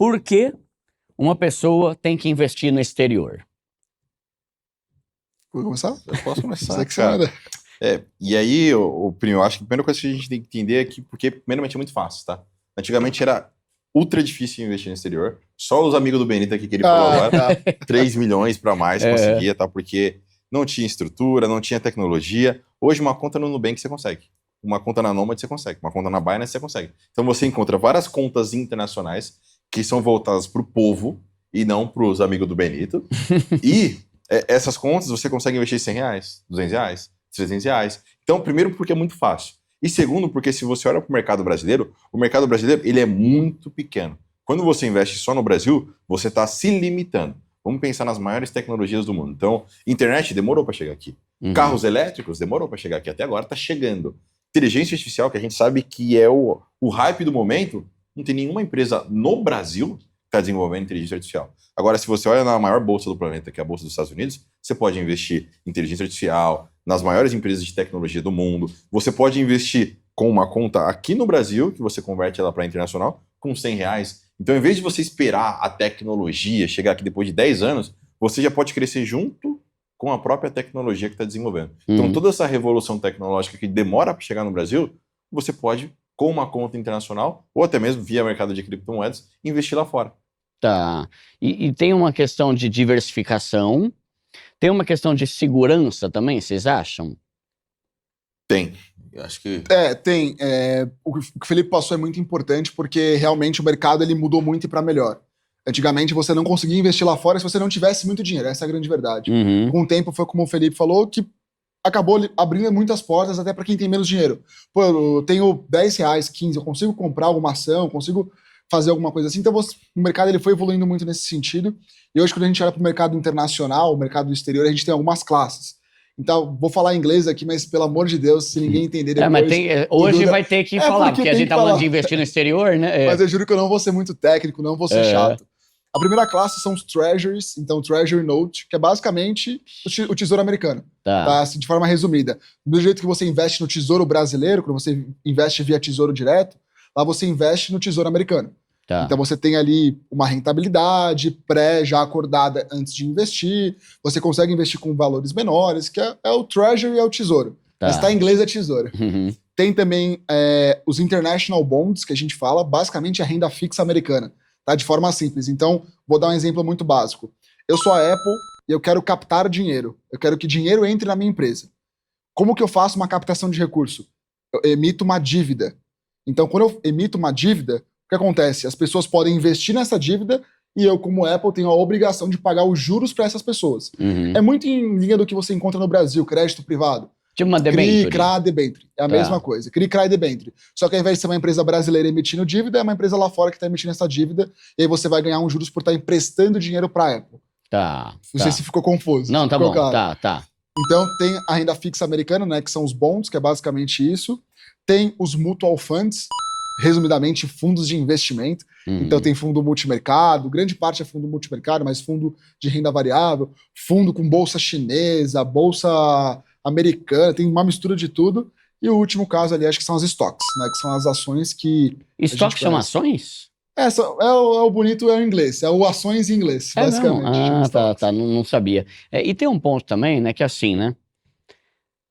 Por que uma pessoa tem que investir no exterior? Vou começar? Eu posso começar, Você que cara. sabe. E aí, o primo, eu acho que a primeira coisa que a gente tem que entender é que, porque primeiramente é muito fácil, tá? Antigamente era ultra difícil investir no exterior. Só os amigos do Benito aqui que ele falou agora, 3 milhões para mais conseguia, tá? Porque não tinha estrutura, não tinha tecnologia. Hoje uma conta no Nubank você consegue. Uma conta na Nomad você consegue. Uma conta na Binance você consegue. Então você encontra várias contas internacionais que são voltadas para o povo e não para os amigos do Benito. E essas contas você consegue investir R$100, R$200, R$300. Então, primeiro porque é muito fácil. E segundo, porque se você olha para o mercado brasileiro ele é muito pequeno. Quando você investe só no Brasil, você está se limitando. Vamos pensar nas maiores tecnologias do mundo. Então, internet demorou para chegar aqui. Carros elétricos demorou para chegar aqui. Até agora está chegando. Inteligência artificial, que a gente sabe que é o hype do momento, não tem nenhuma empresa no Brasil que está desenvolvendo inteligência artificial. Agora, se você olha na maior bolsa do planeta, que é a Bolsa dos Estados Unidos, você pode investir em inteligência artificial, nas maiores empresas de tecnologia do mundo. Você pode investir com uma conta aqui no Brasil, que você converte ela para internacional, com R$100. Então, em vez de você esperar a tecnologia chegar aqui depois de 10 anos, você já pode crescer junto com a própria tecnologia que está desenvolvendo. Então, toda essa revolução tecnológica que demora para chegar no Brasil, você pode, com uma conta internacional, ou até mesmo via mercado de criptomoedas, investir lá fora. Tá. E tem uma questão de diversificação, tem uma questão de segurança também, vocês acham? Tem. Eu acho que... Tem. O que o Felipe passou é muito importante porque realmente o mercado ele mudou muito para melhor. Antigamente você não conseguia investir lá fora se você não tivesse muito dinheiro, essa é a grande verdade. Com o tempo foi como o Felipe falou, que acabou abrindo muitas portas até para quem tem menos dinheiro. Pô, eu tenho R$10, 15, eu consigo comprar alguma ação, consigo fazer alguma coisa assim. Então o mercado ele foi evoluindo muito nesse sentido. E hoje quando a gente olha para o mercado internacional, o mercado do exterior, a gente tem algumas classes. Então, vou falar inglês aqui, mas pelo amor de Deus, se ninguém entender depois... Mas hoje vai ter que falar, porque a gente tá falando de investir no exterior, né? Mas eu juro que eu não vou ser muito técnico, não vou ser chato. A primeira classe são os treasuries, então treasury note, que é basicamente o tesouro americano, tá? Assim, de forma resumida. Do jeito que você investe no tesouro brasileiro, quando você investe via tesouro direto, lá você investe no tesouro americano. Então você tem ali uma rentabilidade já acordada antes de investir, você consegue investir com valores menores, que é o treasury e é o tesouro. Mas tá em inglês é tesouro. Tem também os international bonds, que a gente fala, basicamente a renda fixa americana, tá? De forma simples. Então, vou dar um exemplo muito básico. Eu sou a Apple e eu quero captar dinheiro. Eu quero que dinheiro entre na minha empresa. Como que eu faço uma captação de recurso? Eu emito uma dívida. Então, quando eu emito uma dívida, o que acontece? As pessoas podem investir nessa dívida e eu, como Apple, tenho a obrigação de pagar os juros para essas pessoas. É muito em linha do que você encontra no Brasil, crédito privado. Tipo uma debenture. CRI, CRA, debenture. É a mesma coisa. CRI, CRA e debenture. Só que ao invés de ser uma empresa brasileira emitindo dívida, é uma empresa lá fora que está emitindo essa dívida e aí você vai ganhar uns juros por estar emprestando dinheiro para a Apple. Não sei se ficou confuso. Não, tá bom. Claro. Tá. Então tem a renda fixa americana, né, que são os bonds, que é basicamente isso. Tem os mutual funds, resumidamente fundos de investimento. Então tem fundo multimercado, grande parte é fundo multimercado, mas fundo de renda variável, fundo com bolsa chinesa, bolsa americana, tem uma mistura de tudo. E o último caso ali, acho que são as stocks, né, que são as ações que... Stocks são ações? É o bonito, é o inglês, é o ações em inglês, basicamente. Não sabia. E tem um ponto também, né, que é assim, né,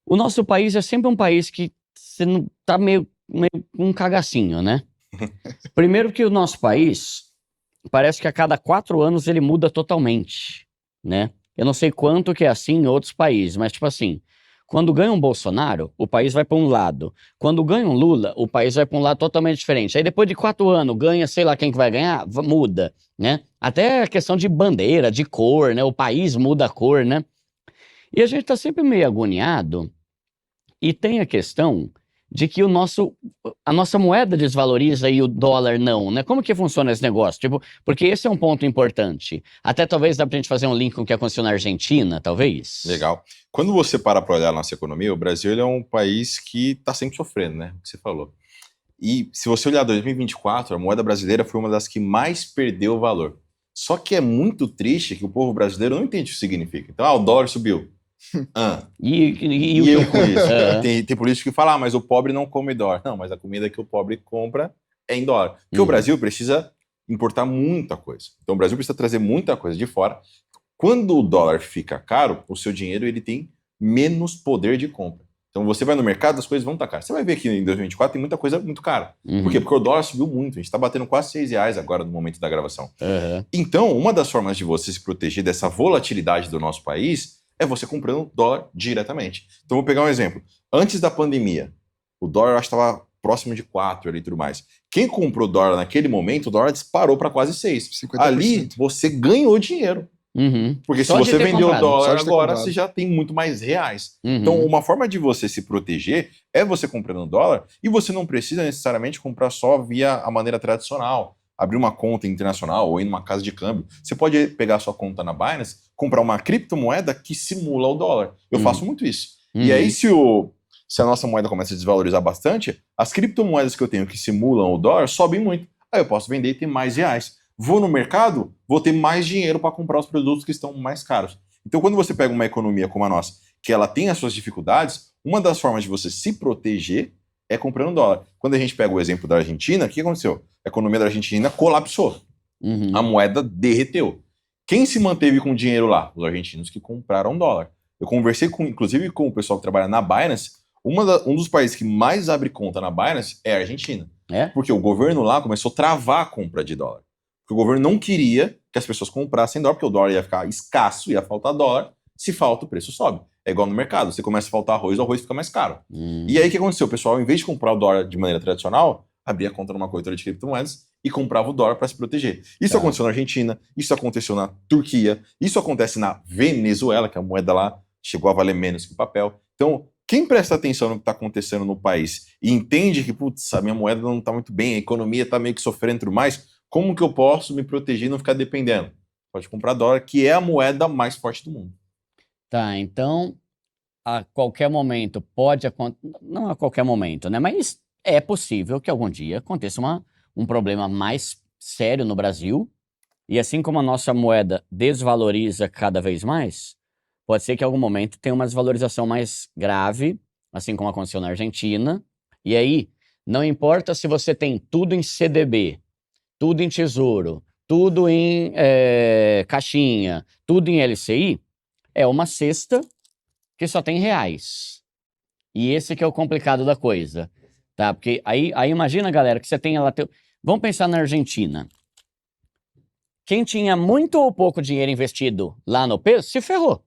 o nosso país é sempre um país que você não tá meio um cagacinho, né? Primeiro que o nosso país, parece que a cada 4 anos ele muda totalmente, né? Eu não sei quanto que é assim em outros países, mas tipo assim, quando ganha um Bolsonaro, o país vai para um lado. Quando ganha um Lula, o país vai para um lado totalmente diferente. Aí depois de 4 anos, ganha, sei lá quem que vai ganhar, muda, né? Até a questão de bandeira, de cor, né? O país muda a cor, né? E a gente tá sempre meio agoniado e tem a questão de que a nossa moeda desvaloriza e o dólar não, né? Como que funciona esse negócio? Tipo, porque esse é um ponto importante. Até talvez dá pra gente fazer um link com o que aconteceu na Argentina, talvez? Legal. Quando você para olhar a nossa economia, o Brasil ele é um país que tá sempre sofrendo, né? O que você falou. E se você olhar 2024, a moeda brasileira foi uma das que mais perdeu valor. Só que é muito triste que o povo brasileiro não entende o que significa. Então, o dólar subiu. E eu com isso. Tem político que fala, mas o pobre não come dólar. Não, mas a comida que o pobre compra é em dólar. Porque o Brasil precisa importar muita coisa. Então o Brasil precisa trazer muita coisa de fora. Quando o dólar fica caro, o seu dinheiro ele tem menos poder de compra. Então você vai no mercado, as coisas vão estar caras. Você vai ver que em 2024 tem muita coisa muito cara. Por quê? Porque o dólar subiu muito. A gente está batendo quase R$6 agora no momento da gravação. Então, uma das formas de você se proteger dessa volatilidade do nosso país é você comprando dólar diretamente. Então vou pegar um exemplo. Antes da pandemia, o dólar eu acho que estava próximo de 4 ali e tudo mais. Quem comprou dólar naquele momento, o dólar disparou para quase 6. 50%. Ali você ganhou dinheiro. Porque se você vendeu o dólar agora, você já tem muito mais reais. Então, uma forma de você se proteger é você comprando dólar e você não precisa necessariamente comprar só via a maneira tradicional. Abrir uma conta internacional ou ir numa casa de câmbio. Você pode pegar a sua conta na Binance, comprar uma criptomoeda que simula o dólar. Eu faço muito isso. E aí, se a nossa moeda começa a desvalorizar bastante, as criptomoedas que eu tenho que simulam o dólar sobem muito. Aí eu posso vender e ter mais reais. Vou no mercado, vou ter mais dinheiro para comprar os produtos que estão mais caros. Então, quando você pega uma economia como a nossa, que ela tem as suas dificuldades, uma das formas de você se proteger é comprando dólar. Quando a gente pega o exemplo da Argentina, o que aconteceu? A economia da Argentina colapsou. A moeda derreteu. Quem se manteve com dinheiro lá? Os argentinos que compraram dólar. Eu conversei inclusive com o pessoal que trabalha na Binance. Um dos países que mais abre conta na Binance é a Argentina. Porque o governo lá começou a travar a compra de dólar. Porque o governo não queria que as pessoas comprassem dólar, porque o dólar ia ficar escasso, ia faltar dólar. Se falta, o preço sobe. É igual no mercado. Você começa a faltar arroz, o arroz fica mais caro. E aí o que aconteceu? O pessoal, em vez de comprar o dólar de maneira tradicional, abria conta numa corretora de criptomoedas e comprava o dólar para se proteger. Isso aconteceu na Argentina, isso aconteceu na Turquia, isso acontece na Venezuela, que a moeda lá chegou a valer menos que o papel. Então, quem presta atenção no que está acontecendo no país e entende que, putz, a minha moeda não está muito bem, a economia está meio que sofrendo e tudo mais, como que eu posso me proteger e não ficar dependendo? Pode comprar dólar, que é a moeda mais forte do mundo. Tá, então, a qualquer momento pode acontecer, não a qualquer momento, né? Mas é possível que algum dia aconteça um problema mais sério no Brasil, e assim como a nossa moeda desvaloriza cada vez mais, pode ser que em algum momento tenha uma desvalorização mais grave, assim como aconteceu na Argentina, e aí, não importa se você tem tudo em CDB, tudo em tesouro, tudo em caixinha, tudo em LCI, é uma cesta que só tem reais. E esse que é o complicado da coisa, tá? Porque aí imagina, galera, que você tem lá... Vamos pensar na Argentina. Quem tinha muito ou pouco dinheiro investido lá no peso, se ferrou,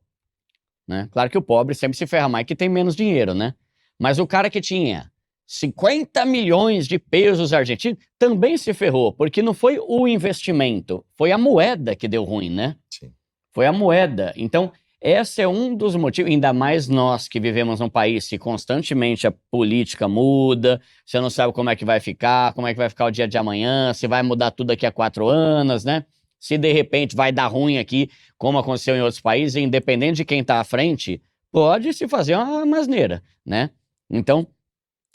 né? Claro que o pobre sempre se ferra mais que tem menos dinheiro, né? Mas o cara que tinha 50 milhões de pesos argentinos também se ferrou, porque não foi o investimento, foi a moeda que deu ruim, né? Sim. Foi a moeda. Então, esse é um dos motivos, ainda mais nós que vivemos num país que constantemente a política muda, você não sabe como é que vai ficar o dia de amanhã, se vai mudar tudo daqui a 4 anos, né? Se de repente vai dar ruim aqui, como aconteceu em outros países, independente de quem está à frente, pode se fazer uma asneira, né? Então,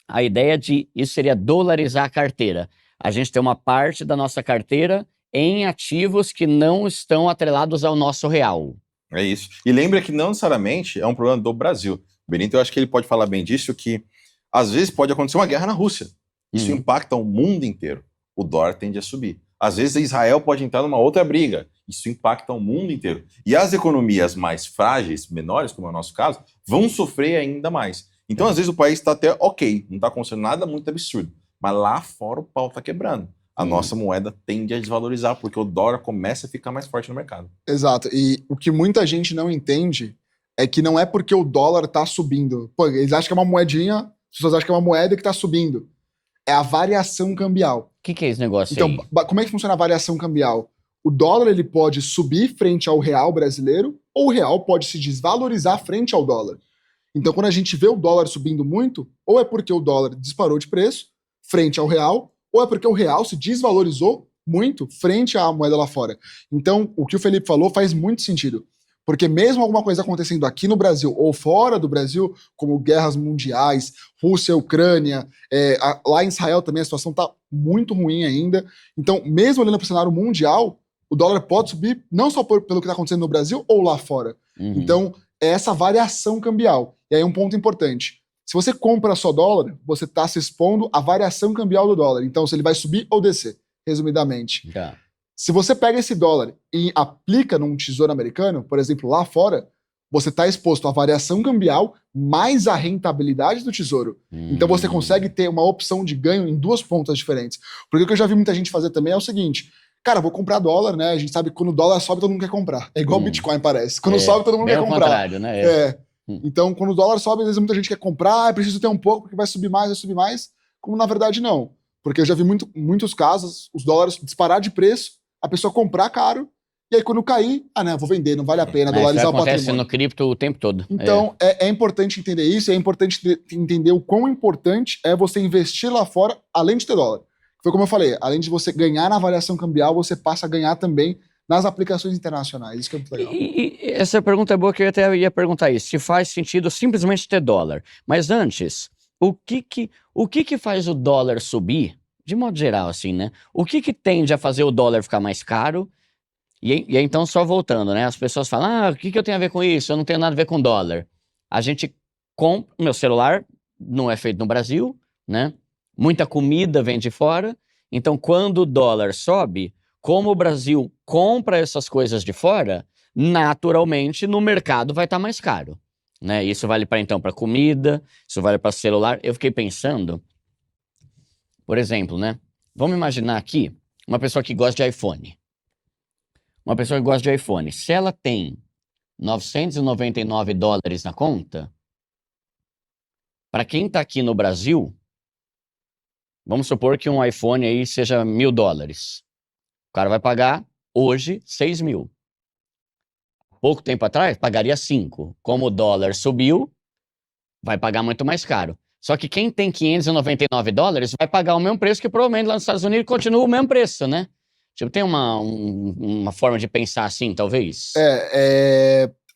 a ideia de isso seria dolarizar a carteira. A gente tem uma parte da nossa carteira em ativos que não estão atrelados ao nosso real. É isso. E lembra que não necessariamente é um problema do Brasil. O Benito, eu acho que ele pode falar bem disso, que às vezes pode acontecer uma guerra na Rússia. Isso impacta o mundo inteiro. O dólar tende a subir. Às vezes Israel pode entrar numa outra briga. Isso impacta o mundo inteiro. E as economias mais frágeis, menores, como é o nosso caso, vão sofrer ainda mais. Então, às vezes, o país está até ok, não está acontecendo nada muito absurdo. Mas lá fora o pau está quebrando. A nossa moeda tende a desvalorizar, porque o dólar começa a ficar mais forte no mercado. Exato. E o que muita gente não entende é que não é porque o dólar está subindo. Pô, eles acham que é uma moedinha, as pessoas acham que é uma moeda que está subindo. É a variação cambial. O que é esse negócio então, aí? Como é que funciona a variação cambial? O dólar ele pode subir frente ao real brasileiro, ou o real pode se desvalorizar frente ao dólar. Então, quando a gente vê o dólar subindo muito, ou é porque o dólar disparou de preço frente ao real, ou é porque o real se desvalorizou muito frente à moeda lá fora. Então, o que o Felipe falou faz muito sentido. Porque mesmo alguma coisa acontecendo aqui no Brasil ou fora do Brasil, como guerras mundiais, Rússia, Ucrânia, lá em Israel também a situação está muito ruim ainda. Então, mesmo olhando para o cenário mundial, o dólar pode subir não só pelo que está acontecendo no Brasil ou lá fora. Então, é essa variação cambial. E aí um ponto importante. Se você compra só dólar, você está se expondo à variação cambial do dólar. Então, se ele vai subir ou descer. resumidamente. Tá. Se você pega esse dólar e aplica num tesouro americano, por exemplo, lá fora, você está exposto à variação cambial mais a rentabilidade do tesouro. Então você consegue ter uma opção de ganho em duas pontas diferentes. Porque o que eu já vi muita gente fazer também é o seguinte: cara, vou comprar dólar, né? A gente sabe que quando o dólar sobe, todo mundo quer comprar. É igual o Bitcoin, parece. Quando sobe, todo mundo quer comprar. Contrário, né? Então, quando o dólar sobe, às vezes muita gente quer comprar, preciso ter um pouco, porque vai subir mais. Como na verdade não. Porque eu já vi muitos casos, os dólares disparar de preço, a pessoa comprar caro, e aí quando cair, vou vender, não vale a pena dolarizar o patrimônio. Isso acontece no cripto o tempo todo. Então, é importante entender isso, é importante entender o quão importante é você investir lá fora, além de ter dólar. Foi como eu falei, além de você ganhar na variação cambial, você passa a ganhar também nas aplicações internacionais. Isso que é muito legal. E essa pergunta é boa, que eu até ia perguntar isso. Se faz sentido simplesmente ter dólar. Mas antes, o que faz o dólar subir? De modo geral, assim, né? O que tende a fazer o dólar ficar mais caro? E então, só voltando, né? As pessoas falam, o que eu tenho a ver com isso? Eu não tenho nada a ver com dólar. A gente compra... Meu celular não é feito no Brasil, né? Muita comida vem de fora. Então, quando o dólar sobe, como o Brasil compra essas coisas de fora, naturalmente, no mercado vai estar mais caro, né? Isso vale para comida, isso vale para celular. Eu fiquei pensando, por exemplo, né? Vamos imaginar aqui uma pessoa que gosta de iPhone. Uma pessoa que gosta de iPhone, se ela tem $999 na conta, para quem está aqui no Brasil, vamos supor que um iPhone aí seja $1.000. O cara vai pagar hoje 6 mil. Pouco tempo atrás, pagaria 5. Como o dólar subiu, vai pagar muito mais caro. Só que quem tem $599 vai pagar o mesmo preço que provavelmente lá nos Estados Unidos continua o mesmo preço, né? Tipo, tem uma forma de pensar assim, talvez?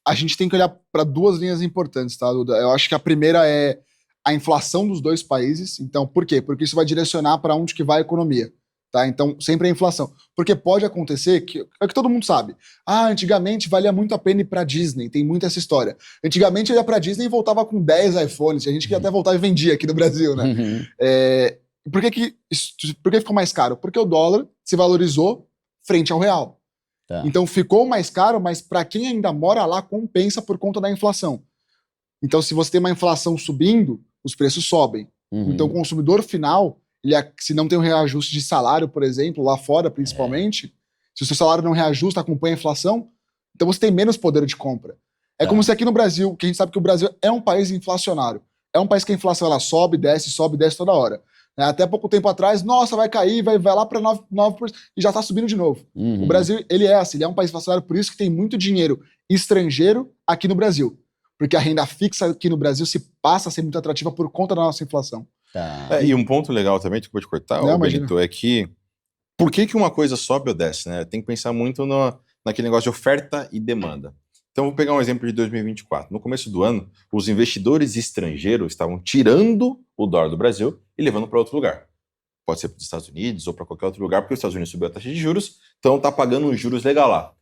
A gente tem que olhar para duas linhas importantes, tá, Duda? Eu acho que a primeira é a inflação dos dois países. Então, por quê? Porque isso vai direcionar para onde que vai a economia. Tá? Então, sempre a inflação. Porque pode acontecer que... É o que todo mundo sabe. Antigamente valia muito a pena ir pra Disney. Tem muita essa história. Antigamente eu ia pra Disney e voltava com 10 iPhones. A gente que até voltava e vendia aqui no Brasil, né? Por que ficou mais caro? Porque o dólar se valorizou frente ao real. Tá. Então ficou mais caro, mas para quem ainda mora lá, compensa por conta da inflação. Então, se você tem uma inflação subindo, os preços sobem. Então, o consumidor final, se não tem um reajuste de salário, por exemplo, lá fora principalmente, se o seu salário não reajusta, acompanha a inflação, então você tem menos poder de compra. É como se aqui no Brasil, que a gente sabe que o Brasil é um país inflacionário. É um país que a inflação ela sobe, desce toda hora. Até pouco tempo atrás, nossa, vai cair, vai lá para 9% e já está subindo de novo. O Brasil, ele é assim, ele é um país inflacionário, por isso que tem muito dinheiro estrangeiro aqui no Brasil. Porque a renda fixa aqui no Brasil se passa a ser muito atrativa por conta da nossa inflação. Tá. E um ponto legal também, desculpa te cortar, Benito, é que por que uma coisa sobe ou desce, né? Tem que pensar muito naquele negócio de oferta e demanda. Então, vou pegar um exemplo de 2024. No começo do ano, os investidores estrangeiros estavam tirando o dólar do Brasil e levando para outro lugar. Pode ser para os Estados Unidos ou para qualquer outro lugar, porque os Estados Unidos subiu a taxa de juros, então está pagando um juros legal lá.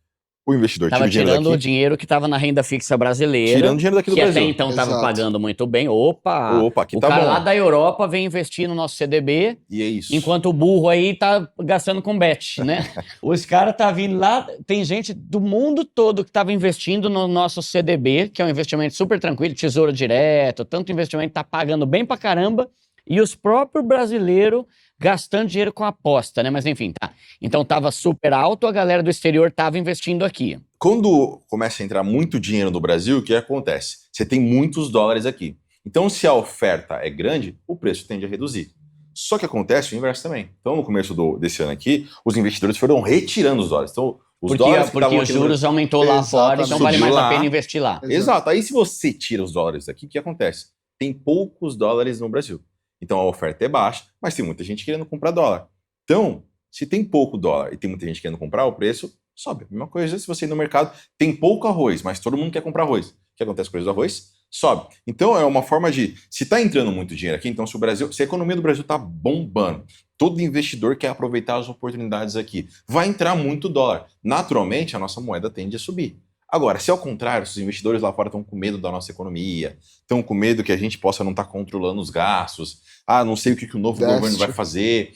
O investidor tava tirando o dinheiro que estava na renda fixa brasileira. Tirando dinheiro daqui do Brasil. Que até então estava pagando muito bem. Opa, aqui o tá cara bom. lá da Europa vem investir no nosso CDB. E é isso. Enquanto o burro aí tá gastando com bet, né? Os caras tá vindo lá, tem gente do mundo todo que tava investindo no nosso CDB, que é um investimento super tranquilo, tesouro direto, tanto investimento tá pagando bem pra caramba. E os próprios brasileiros gastando dinheiro com aposta, né? Mas enfim, tá. Então tava super alto, a galera do exterior tava investindo aqui. Quando começa a entrar muito dinheiro no Brasil, o que acontece? Você tem muitos dólares aqui. Então, se a oferta é grande, o preço tende a reduzir. Só que acontece o inverso também. Então, no começo desse ano aqui, os investidores foram retirando os dólares. Então, porque os juros aumentou lá fora, então vale mais a pena investir lá. Exato. Aí, se você tira os dólares daqui, o que acontece? Tem poucos dólares no Brasil. Então a oferta é baixa, mas tem muita gente querendo comprar dólar. Então, se tem pouco dólar e tem muita gente querendo comprar, o preço sobe. A mesma coisa se você ir no mercado, tem pouco arroz, mas todo mundo quer comprar arroz. O que acontece com o preço do arroz? Sobe. Então é uma forma de... Se está entrando muito dinheiro aqui, então se a economia do Brasil está bombando, todo investidor quer aproveitar as oportunidades aqui, vai entrar muito dólar. Naturalmente, a nossa moeda tende a subir. Agora, se ao contrário, se os investidores lá fora estão com medo da nossa economia, estão com medo que a gente possa não estar controlando os gastos, não sei o que o novo governo vai fazer,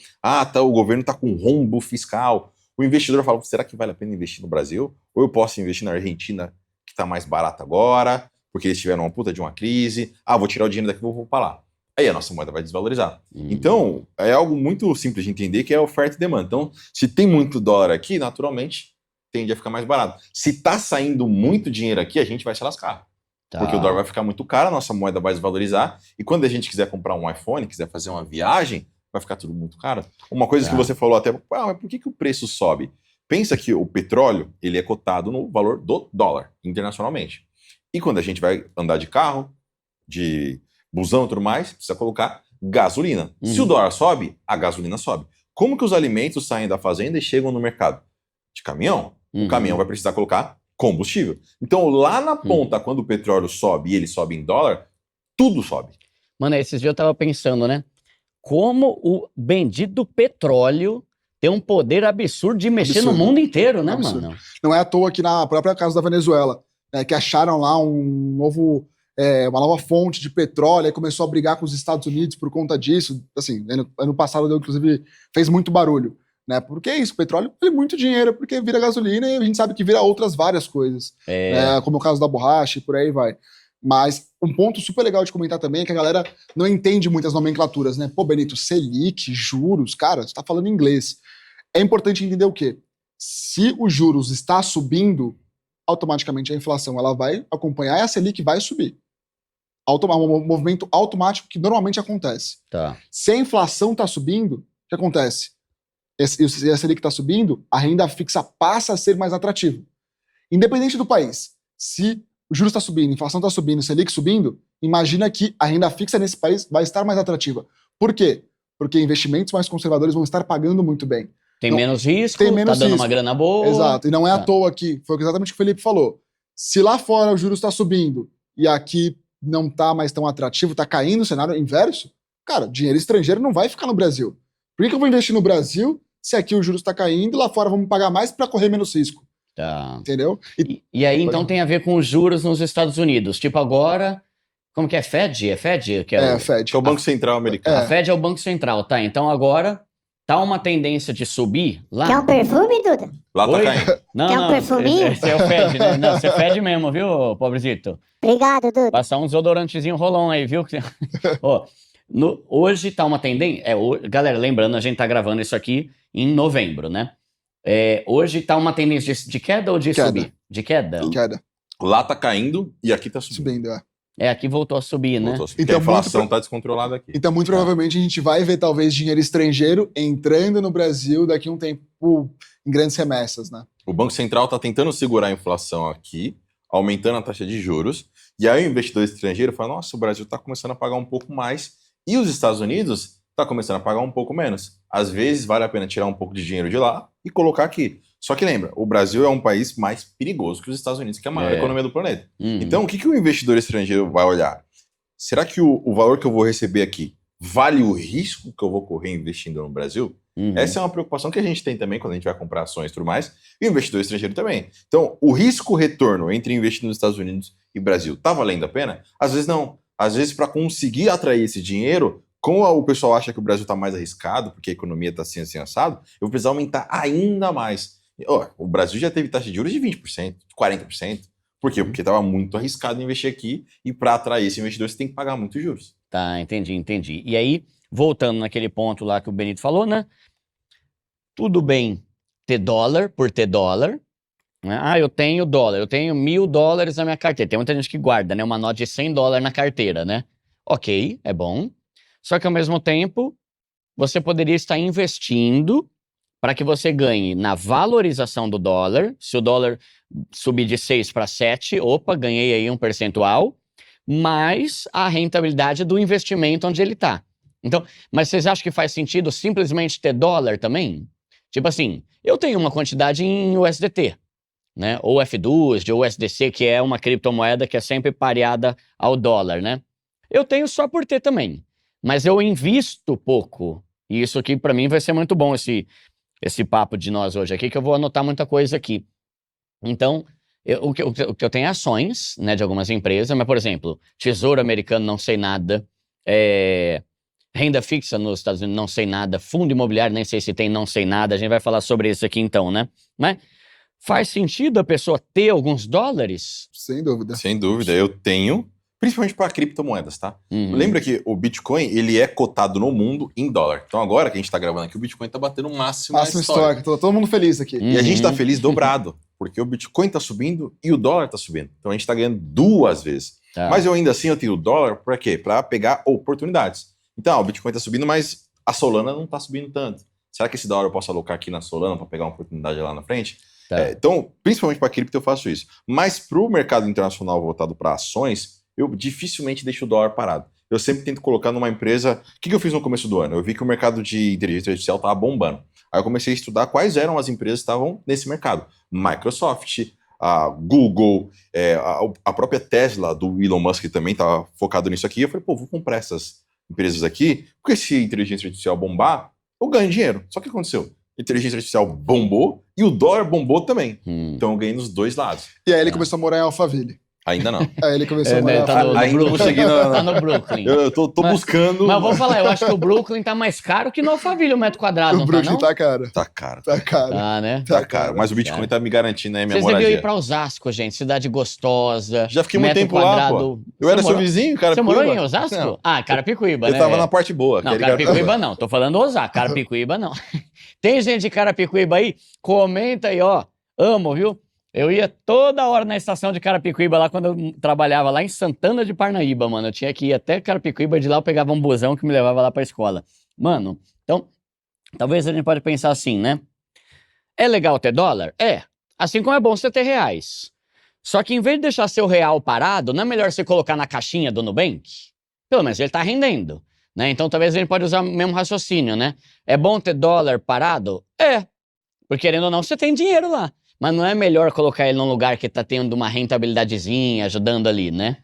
o governo está com rombo fiscal, o investidor fala, será que vale a pena investir no Brasil? Ou eu posso investir na Argentina, que está mais barata agora, porque eles tiveram uma puta de uma crise, vou tirar o dinheiro daqui e vou para lá. Aí a nossa moeda vai desvalorizar. Então, é algo muito simples de entender, que é oferta e demanda. Então, se tem muito dólar aqui, naturalmente, tende a ficar mais barato. Se tá saindo muito dinheiro aqui, a gente vai se lascar. Porque o dólar vai ficar muito caro, a nossa moeda vai desvalorizar, e quando a gente quiser comprar um iPhone, quiser fazer uma viagem, vai ficar tudo muito caro. Uma coisa que você falou até, mas por que o preço sobe? Pensa que o petróleo, ele é cotado no valor do dólar, internacionalmente. E quando a gente vai andar de carro, de busão e tudo mais, precisa colocar gasolina. Se o dólar sobe, a gasolina sobe. Como que os alimentos saem da fazenda e chegam no mercado? De caminhão. O caminhão vai precisar colocar combustível. Então, lá na ponta, quando o petróleo sobe e ele sobe em dólar, tudo sobe. Mano, esses dias eu tava pensando, né? Como o bendito petróleo tem um poder absurdo de mexer no mundo inteiro, né, mano? Não é à toa que na própria casa da Venezuela, que acharam lá uma nova fonte de petróleo, aí começou a brigar com os Estados Unidos por conta disso. Assim, ano passado, inclusive, fez muito barulho. Né? Porque é isso, o petróleo vale muito dinheiro, porque vira gasolina e a gente sabe que vira outras várias coisas, como o caso da borracha e por aí vai. Mas um ponto super legal de comentar também é que a galera não entende muitas nomenclaturas, né? Pô, Benito, Selic, juros, cara, você tá falando inglês. É importante entender o quê? Se os juros está subindo, automaticamente a inflação ela vai acompanhar e a Selic vai subir. Um movimento automático que normalmente acontece. Tá. Se a inflação está subindo, o que acontece? E a Selic está subindo, a renda fixa passa a ser mais atrativa. Independente do país, se o juros está subindo, a inflação está subindo, a Selic subindo, imagina que a renda fixa nesse país vai estar mais atrativa. Por quê? Porque investimentos mais conservadores vão estar pagando muito bem. Tem menos risco, tá dando uma grana boa. Exato, e não é à toa que, foi exatamente o que o Felipe falou. Se lá fora o juros está subindo e aqui não está mais tão atrativo, está caindo o cenário inverso, cara, dinheiro estrangeiro não vai ficar no Brasil. Por que eu vou investir no Brasil se aqui o juros está caindo e lá fora vamos pagar mais para correr menos risco? Tá. Entendeu? E aí, então, tem a ver com os juros nos Estados Unidos. Tipo, agora... Como que é? Fed? É Fed? Fed. Que é o Banco Central americano. A Fed é o Banco Central, tá? Então, agora, tá uma tendência de subir lá... Quer um perfume, Duda? Lá tá caindo. Não, Quer um perfuminho? Esse é o Fed, né? Não, você fede mesmo, viu, pobrezito? Obrigado, Duda. Passar um desodorantezinho rolão aí, viu? Ó... hoje tá uma tendência... galera, lembrando, a gente tá gravando isso aqui em novembro, né? Hoje tá uma tendência de queda ou de subir? De queda? Queda. Lá tá caindo e aqui tá subindo. Aqui voltou a subir, né? Então, a inflação tá descontrolada aqui. Então, muito provavelmente, a gente vai ver, talvez, dinheiro estrangeiro entrando no Brasil daqui a um tempo em grandes remessas, né? O Banco Central tá tentando segurar a inflação aqui, aumentando a taxa de juros, e aí o investidor estrangeiro fala, nossa, o Brasil tá começando a pagar um pouco mais, e os Estados Unidos tá começando a pagar um pouco menos. Às vezes, vale a pena tirar um pouco de dinheiro de lá e colocar aqui. Só que lembra, o Brasil é um país mais perigoso que os Estados Unidos, que é a maior economia do planeta. Então, o que o investidor estrangeiro vai olhar? Será que o valor que eu vou receber aqui vale o risco que eu vou correr investindo no Brasil? Essa é uma preocupação que a gente tem também quando a gente vai comprar ações e tudo mais, e o investidor estrangeiro também. Então, o risco-retorno entre investir nos Estados Unidos e Brasil tá valendo a pena? Às vezes não. Às vezes, para conseguir atrair esse dinheiro, como o pessoal acha que o Brasil está mais arriscado, porque a economia está assim assado, eu vou precisar aumentar ainda mais. O Brasil já teve taxa de juros de 20%, de 40%. Por quê? Porque estava muito arriscado investir aqui e para atrair esse investidor você tem que pagar muitos juros. Tá, entendi. E aí, voltando naquele ponto lá que o Benito falou, né? Tudo bem ter dólar por ter dólar. Né? Eu tenho dólar, eu tenho $1.000 na minha carteira. Tem muita gente que guarda, né? Uma nota de $100 na carteira, né? Ok, é bom. Só que ao mesmo tempo, você poderia estar investindo para que você ganhe na valorização do dólar. Se o dólar subir de 6 para 7, opa, ganhei aí um percentual, mais a rentabilidade do investimento onde ele está. Então, mas vocês acham que faz sentido simplesmente ter dólar também? Tipo assim, eu tenho uma quantidade em USDT, né? Ou F2 de USDC, que é uma criptomoeda que é sempre pareada ao dólar, né? Eu tenho só por ter também, mas eu invisto pouco. E isso aqui para mim vai ser muito bom esse papo de nós hoje aqui, que eu vou anotar muita coisa aqui. Então, O que eu tenho é ações, né, de algumas empresas, mas, por exemplo, Tesouro Americano, não sei nada. Renda fixa nos Estados Unidos, não sei nada. Fundo imobiliário, nem sei se tem, não sei nada. A gente vai falar sobre isso aqui então, né? Mas faz sentido a pessoa ter alguns dólares? Sem dúvida. Sem dúvida. Eu tenho, principalmente para criptomoedas, tá? Lembra que o Bitcoin, ele é cotado no mundo em dólar. Então agora que a gente tá gravando aqui, o Bitcoin tá batendo o máximo na história. Todo mundo feliz aqui. E a gente tá feliz dobrado, porque o Bitcoin tá subindo e o dólar tá subindo. Então a gente tá ganhando 2 vezes. Tá. Mas eu ainda assim eu tenho o dólar para quê? Para pegar oportunidades. Então, o Bitcoin tá subindo, mas a Solana não tá subindo tanto. Será que esse dólar eu posso alocar aqui na Solana para pegar uma oportunidade lá na frente? Tá. Então, principalmente para cripto eu faço isso. Mas para o mercado internacional voltado para ações, eu dificilmente deixo o dólar parado. Eu sempre tento colocar numa empresa... O que eu fiz no começo do ano? Eu vi que o mercado de inteligência artificial estava bombando. Aí eu comecei a estudar quais eram as empresas que estavam nesse mercado. Microsoft, a Google, a própria Tesla do Elon Musk também estava focado nisso aqui. Eu falei, pô, vou comprar essas empresas aqui, porque se a inteligência artificial bombar, eu ganho dinheiro. Só que o que aconteceu? A inteligência artificial bombou e o dólar bombou também. Então eu ganhei nos 2 lados. E aí ele começou a morar em Alphaville. Ainda não. Aí ele começou a morar em Tá Alphaville. no Ainda Brooklyn. não cheguei Tá no Brooklyn. Eu tô buscando... Mas vou falar, eu acho que o Brooklyn tá mais caro que no Alphaville o metro quadrado, O não Brooklyn tá, não? tá caro. Tá caro. Tá caro. Tá, né? Tá caro. Mas o Bitcoin tá me garantindo aí minha Vocês deviam moradia. ir pra Osasco, gente. Cidade gostosa. Já fiquei muito metro tempo lá, quadrado. pô. Eu era Você seu morou- vizinho, cara. Você morou em Osasco? Não. Ah, Carapicuíba, né? Eu tava na parte boa. Não, que era Carapicuíba não. Tô falando Osasco. Carapicuíba não. Tem gente de Carapicuíba aí? Comenta aí, ó. Amo, viu? Eu ia toda hora na estação de Carapicuíba lá quando eu trabalhava lá em Santana de Parnaíba, mano. Eu tinha que ir até Carapicuíba, de lá eu pegava um busão que me levava lá pra escola. Mano, então, talvez a gente pode pensar assim, né? É legal ter dólar? É. Assim como é bom você ter reais. Só que em vez de deixar seu real parado, não é melhor você colocar na caixinha do Nubank? Pelo menos ele tá rendendo, né? Então talvez a gente pode usar o mesmo raciocínio, né? É bom ter dólar parado? É. Porque querendo ou não, você tem dinheiro lá. Mas não é melhor colocar ele num lugar que tá tendo uma rentabilidadezinha, ajudando ali, né?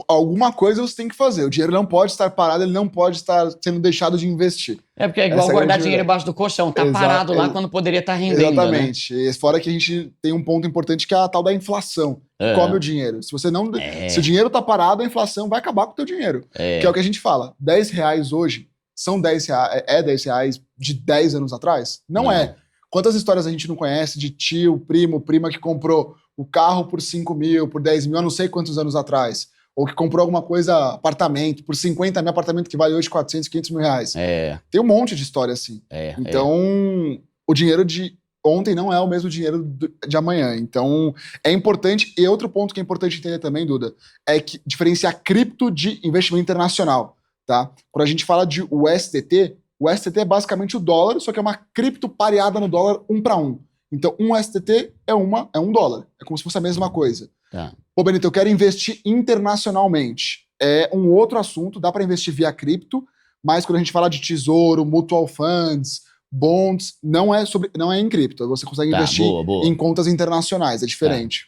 Alguma coisa você tem que fazer. O dinheiro não pode estar parado, ele não pode estar sendo deixado de investir. É porque é igual Essa é a guardar grande dinheiro verdade. embaixo do colchão. Tá parado lá quando poderia estar rendendo, Exatamente. E fora que a gente tem um ponto importante que é a tal da inflação. Que come o dinheiro. Se você não... Se o dinheiro tá parado, a inflação vai acabar com o teu dinheiro. Que é o que a gente fala. R$10 hoje são R$10. É R$10 de 10 anos atrás? Não é. Quantas histórias a gente não conhece de tio, primo, prima que comprou o carro por 5 mil, por 10 mil, há não sei quantos anos atrás. Ou que comprou alguma coisa, apartamento, por 50 mil, apartamento que vale hoje 400, 500 mil reais. Tem um monte de história assim. Então, o dinheiro de ontem não é o mesmo dinheiro de amanhã. Então, é importante. E outro ponto que é importante entender também, Duda, é que diferenciar cripto de investimento internacional. Tá? Quando a gente fala de USDT, o STT é basicamente o dólar, só que é uma cripto pareada no dólar 1 para 1. Então, um STT é um dólar. É como se fosse a mesma coisa. Tá. Pô, Benito, eu quero investir internacionalmente. É um outro assunto, dá para investir via cripto, mas quando a gente fala de tesouro, mutual funds, bonds, não é em cripto. Você consegue investir em contas internacionais, é diferente.